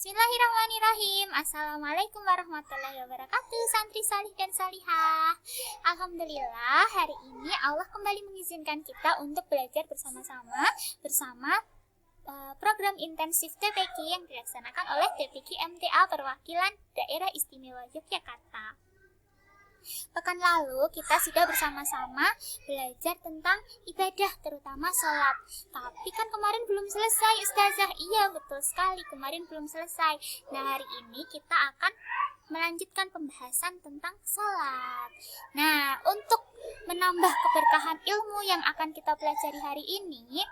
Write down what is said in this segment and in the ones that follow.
Bismillahirrahmanirrahim. Assalamualaikum warahmatullahi wabarakatuh, santri salih dan salihah. Alhamdulillah, hari ini Allah kembali mengizinkan kita untuk belajar bersama-sama program intensif TPQ yang dilaksanakan oleh TPQ MTA Perwakilan Daerah Istimewa Yogyakarta. Pekan lalu kita sudah bersama-sama belajar tentang ibadah, terutama sholat. Tapi kan kemarin belum selesai, Ustazah. Iya, betul sekali, kemarin belum selesai. Nah, hari ini kita akan melanjutkan pembahasan tentang sholat. Nah, untuk menambah keberkahan ilmu yang akan kita pelajari hari ini,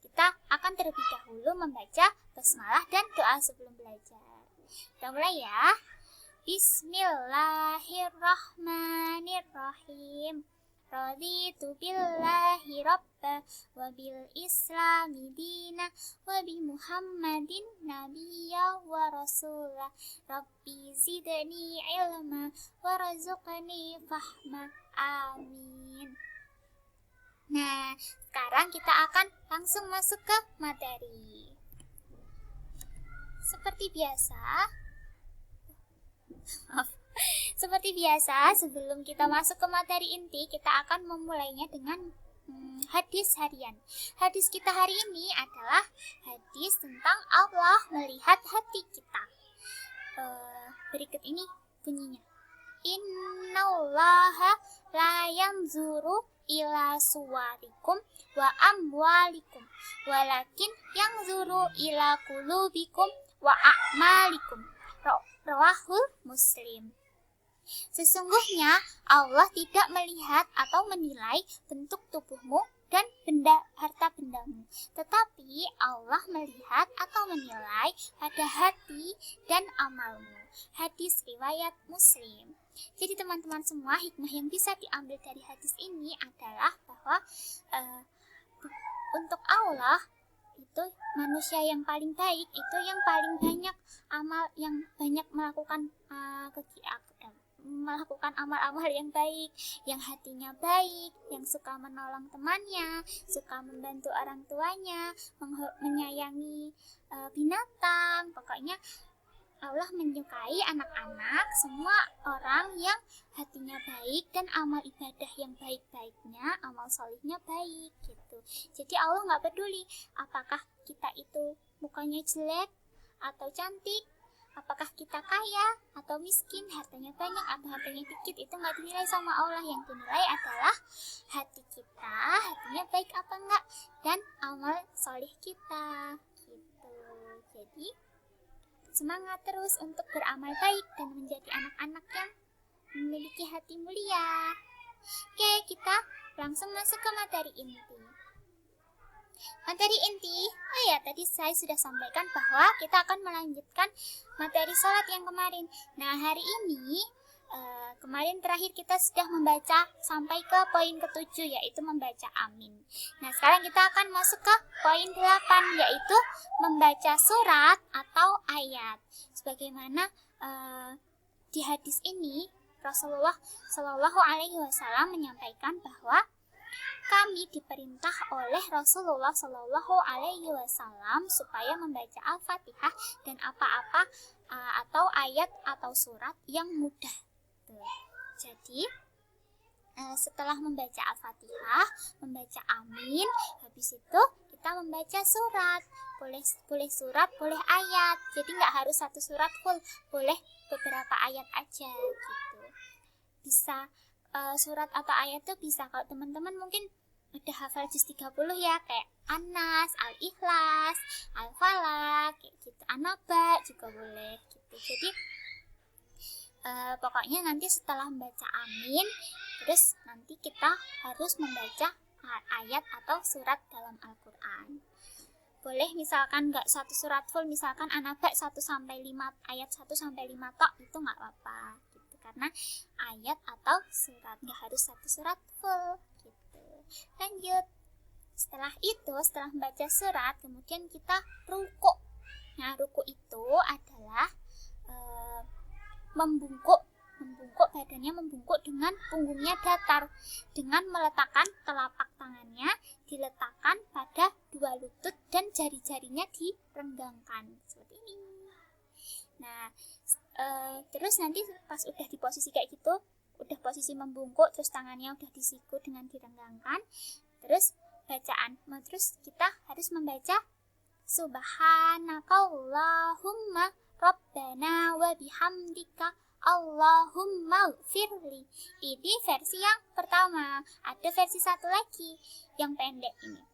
kita akan terlebih dahulu membaca basmalah dan doa sebelum belajar. Kita mulai ya. Bismillahirrahmanirrahim. Raditu billahi rabba wa bil islami dina wa bi muhammadin nabiyya wa rasulah. Rabbi zidni ilma wa razuqni fahma. Amin. Nah, sekarang kita akan langsung masuk ke materi. Seperti biasa, sebelum kita masuk ke materi inti, kita akan memulainya dengan hadis harian. Hadis kita hari ini adalah hadis tentang Allah melihat hati kita. Berikut ini bunyinya. Innallaha la yanzuru ila suwarikum wa amwalikum walakin yanzuru ila qulubikum wa a'malikum. Rawahul Muslim. Sesungguhnya Allah tidak melihat atau menilai bentuk tubuhmu dan harta bendamu, tetapi Allah melihat atau menilai pada hati dan amalmu. Hadis riwayat Muslim. Jadi teman-teman semua, hikmah yang bisa diambil dari hadis ini adalah bahwa untuk Allah itu manusia yang paling baik, itu yang paling banyak melakukan amal-amal yang baik, yang hatinya baik, yang suka menolong temannya, suka membantu orang tuanya, menyayangi binatang. Pokoknya Allah menyukai anak-anak, semua orang yang hatinya baik dan amal ibadah yang baik-baiknya, amal solihnya baik gitu. Jadi Allah nggak peduli apakah kita itu mukanya jelek atau cantik, apakah kita kaya atau miskin, hartanya banyak atau hartanya dikit, itu nggak dinilai sama Allah. Yang dinilai adalah hati kita, hatinya baik apa enggak, dan amal solih kita gitu. Jadi semangat terus untuk beramal baik dan menjadi anak-anak yang memiliki hati mulia. Oke, kita langsung masuk ke materi inti. Materi inti, tadi saya sudah sampaikan bahwa kita akan melanjutkan materi sholat yang kemarin. Nah, hari ini, kemarin terakhir kita sudah membaca sampai ke poin ke-7, yaitu membaca amin. Nah, sekarang kita akan masuk ke poin 8, yaitu membaca surat atau ayat. Sebagaimana di hadis ini, Rasulullah Shallallahu Alaihi Wasallam menyampaikan bahwa kami diperintah oleh Rasulullah Shallallahu Alaihi Wasallam supaya membaca Al-Fatihah dan apa-apa atau ayat atau surat yang mudah. Jadi setelah membaca Al-Fatihah, membaca amin, habis itu kita membaca surat. Boleh surat, boleh ayat. Jadi nggak harus satu surat full, boleh beberapa ayat aja gitu. Bisa surat atau ayat tuh bisa, kalau teman-teman mungkin udah hafal juz 30 ya, kayak An-Nas, Al-Ikhlas, Al-Falaq, kayak gitu. An-Naba juga boleh gitu. Jadi pokoknya nanti setelah membaca amin, terus nanti kita harus membaca ayat atau surat dalam Al-Quran. Boleh misalkan nggak satu surat full, misalkan An-Naba 1-5 ayat 1-5 tok, itu nggak apa-apa gitu, karena ayat atau surat nggak harus satu surat full gitu. Lanjut, setelah membaca surat, kemudian kita ruku. Nah, ruku itu adalah membungkuk badannya, membungkuk dengan punggungnya datar, dengan meletakkan telapak tangannya diletakkan pada kedua lutut dan jari-jarinya direnggangkan seperti ini. Nah, terus nanti pas udah di posisi kayak gitu, udah posisi membungkuk, terus tangannya udah disiku dengan direnggangkan, terus terus kita harus membaca Subhanakallahumma Rabbana wa bihamdika Allahumma gfirli. Ini versi yang pertama. Ada versi satu lagi yang pendek ini.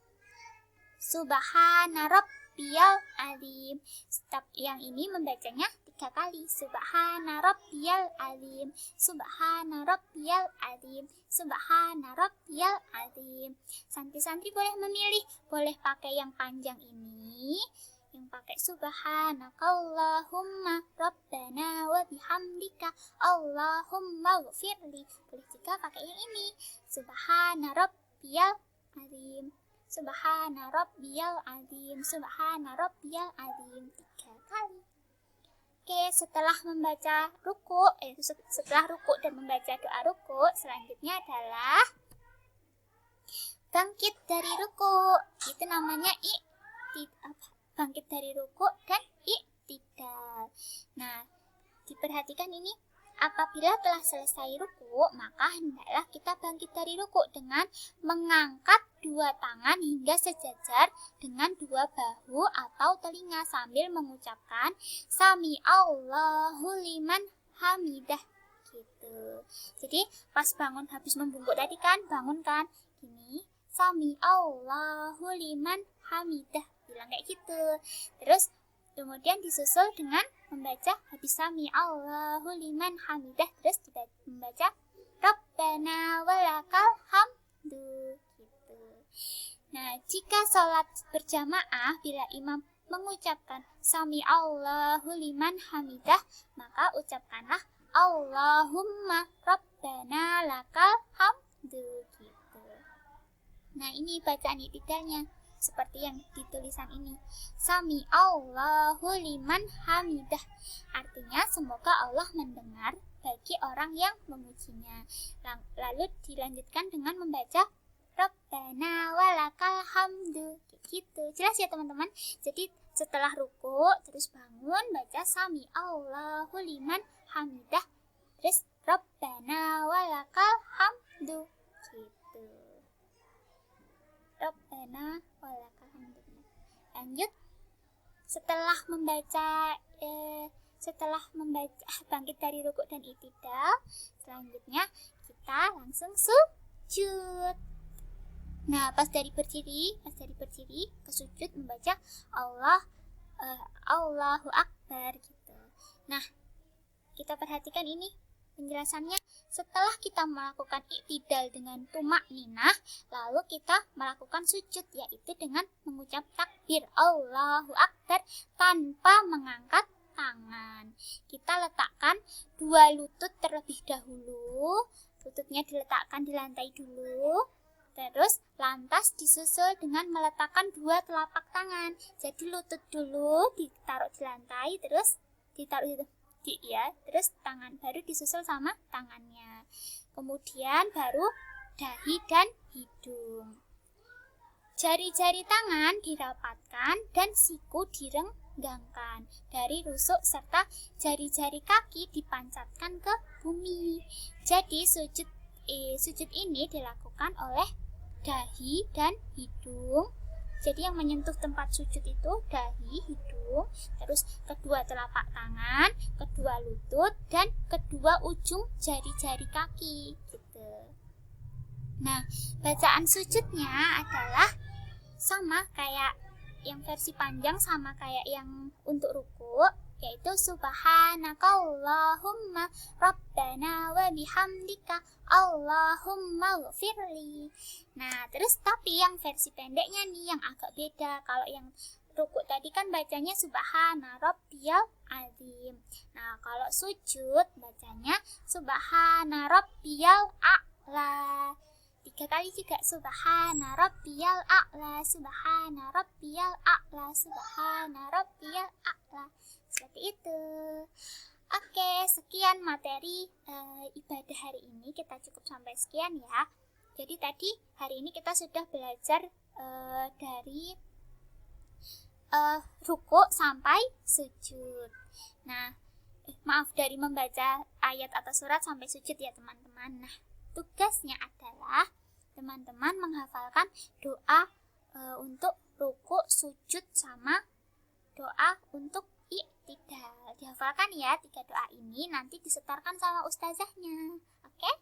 Subhana Rabbiyal Azim. Step yang ini membacanya 3 kali. Subhana Rabbiyal Azim. Subhana Rabbiyal Azim. Subhana Rabbiyal Azim. Santri-santri boleh memilih, boleh pakai yang panjang ini, yang pakai Subhanakallahumma Rabbana wa bihamdika Allahumma gfirli. Boleh juga pakai yang ini, Subhana Rabbiyal Azim. Subhana Rabbiyal Azim. Subhana Rabbiyal Azim 3 kali. Oke, setelah membaca setelah ruku dan membaca doa ruku, selanjutnya adalah bangkit dari ruku. Itu namanya bangkit dari ruku dan i'tidal. Nah, diperhatikan ini, apabila telah selesai ruku, maka hendaklah kita bangkit dari ruku dengan mengangkat 2 tangan hingga sejajar dengan 2 bahu atau telinga sambil mengucapkan Sami Allahu liman hamidah gitu. Jadi pas bangun habis membungkuk tadi kan, bangun kan gini, Sami Allahu liman hamidah, bilang kayak gitu. Terus kemudian disusul dengan membaca habis Sami Allahu liman hamidah, terus membaca Rabbana walakal hamdu gitu. Nah, jika sholat berjamaah, bila imam mengucapkan Sami Allahu liman hamidah, maka ucapkanlah Allahumma Rabbana lakal hamdu gitu. Nah, ini bacaan i'tidalnya seperti yang ditulisan ini, Sami Allahu liman hamidah. Artinya semoga Allah mendengar bagi orang yang memujinya. Lalu dilanjutkan dengan membaca Rabbana walakal hamdu gitu. Jelas ya teman-teman? Jadi setelah ruku terus bangun baca Sami Allahu liman hamidah, terus Rabbana walakal hamdu gitu. Rabbana walakal hamdu. Lanjut, setelah membaca bangkit dari ruku dan i'tidal, selanjutnya kita langsung sujud. Nah, pas dari berdiri ke sujud membaca Allahu Akbar gitu. Nah, kita perhatikan ini penjelasannya. Setelah kita melakukan i'tidal dengan tumakninah, lalu kita melakukan sujud, yaitu dengan mengucap takbir Allahu Akbar tanpa mengangkat tangan. Kita letakkan 2 lutut terlebih dahulu. Lututnya diletakkan di lantai dulu. Terus lantas disusul dengan meletakkan 2 telapak tangan. Jadi lutut dulu ditaruh di lantai, terus ditaruh terus tangan baru disusul sama tangannya. Kemudian baru dahi dan hidung. Jari-jari tangan dirapatkan dan siku direnggangkan dari rusuk serta jari-jari kaki dipancatkan ke bumi. Jadi sujud ini dilakukan oleh dahi dan hidung. Jadi yang menyentuh tempat sujud itu dahi, hidung, terus kedua telapak tangan, kedua lutut, dan kedua ujung jari-jari kaki gitu. Nah, bacaan sujudnya adalah sama kayak yang versi panjang, sama kayak yang untuk ruku, yaitu Subhanakallahumma Rabbana wa bihamdika Allahumma gfirli. Nah, terus tapi yang versi pendeknya nih yang agak beda. Kalau yang ruku tadi kan bacanya Subhana Rabbiyal Azim. Nah, kalau sujud bacanya Subhana Rabbiyal A'la. 3 kali juga Subhana Rabbiyal A'la, Subhana Rabbiyal A'la, Subhana Rabbiyal A'la. Seperti itu. Oke, sekian materi ibadah hari ini. Kita cukup sampai sekian ya. Jadi tadi hari ini kita sudah belajar dari ruku sampai sujud. Nah, maaf, dari membaca ayat atau surat sampai sujud ya teman-teman. Nah, tugasnya adalah teman-teman menghafalkan doa untuk ruku, sujud, sama doa untuk i'tidal. Dihafalkan ya 3 doa ini, nanti disetorkan sama ustazahnya. Oke?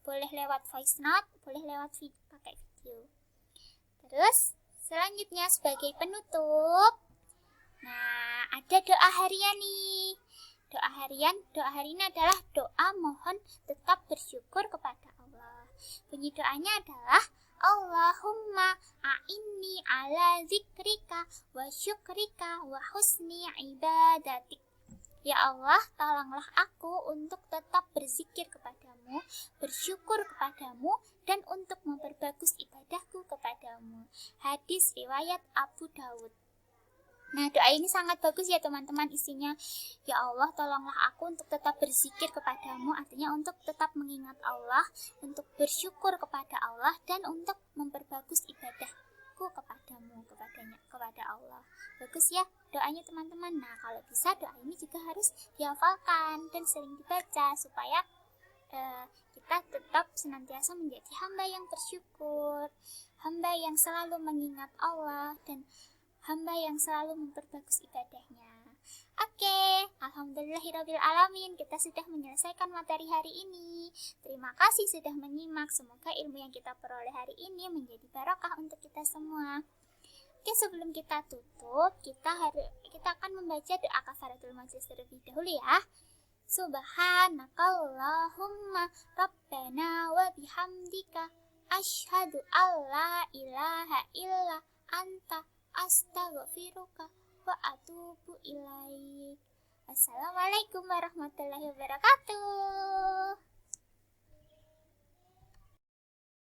Boleh lewat voice note, boleh lewat pakai video. Terus selanjutnya sebagai penutup, nah ada doa harian nih. Doa hari ini adalah doa mohon tetap bersyukur kepada Allah. Bunyi doanya adalah Allahumma a'inni ala zikrika wa syukrika wa husni ibadatik. Ya Allah, tolonglah aku untuk tetap berzikir kepadamu, bersyukur kepadamu, dan untuk memperbagus ibadahku kepadamu. Hadis riwayat Abu Dawud. Nah, doa ini sangat bagus ya teman-teman, isinya ya Allah, tolonglah aku untuk tetap berzikir kepadamu, artinya untuk tetap mengingat Allah, untuk bersyukur kepada Allah, dan untuk memperbagus ibadahku kepadamu, kepada Allah. Bagus ya doanya teman-teman. Nah, kalau bisa doa ini juga harus dihafalkan dan sering dibaca supaya kita tetap senantiasa menjadi hamba yang bersyukur, hamba yang selalu mengingat Allah, dan hamba yang selalu memperbagus ibadahnya. Oke, alhamdulillahirrabbilalamin, kita sudah menyelesaikan materi hari ini. Terima kasih sudah menyimak. Semoga ilmu yang kita peroleh hari ini menjadi barokah untuk kita semua. Oke, sebelum kita tutup, kita akan membaca doa kafaratul majlis terlebih dahulu ya. Subhanakallahumma rabbana wa bihamdika asyhadu alla ilaha illa anta astaghfiruka wa atubu ilaik. Assalamualaikum warahmatullahi wabarakatuh.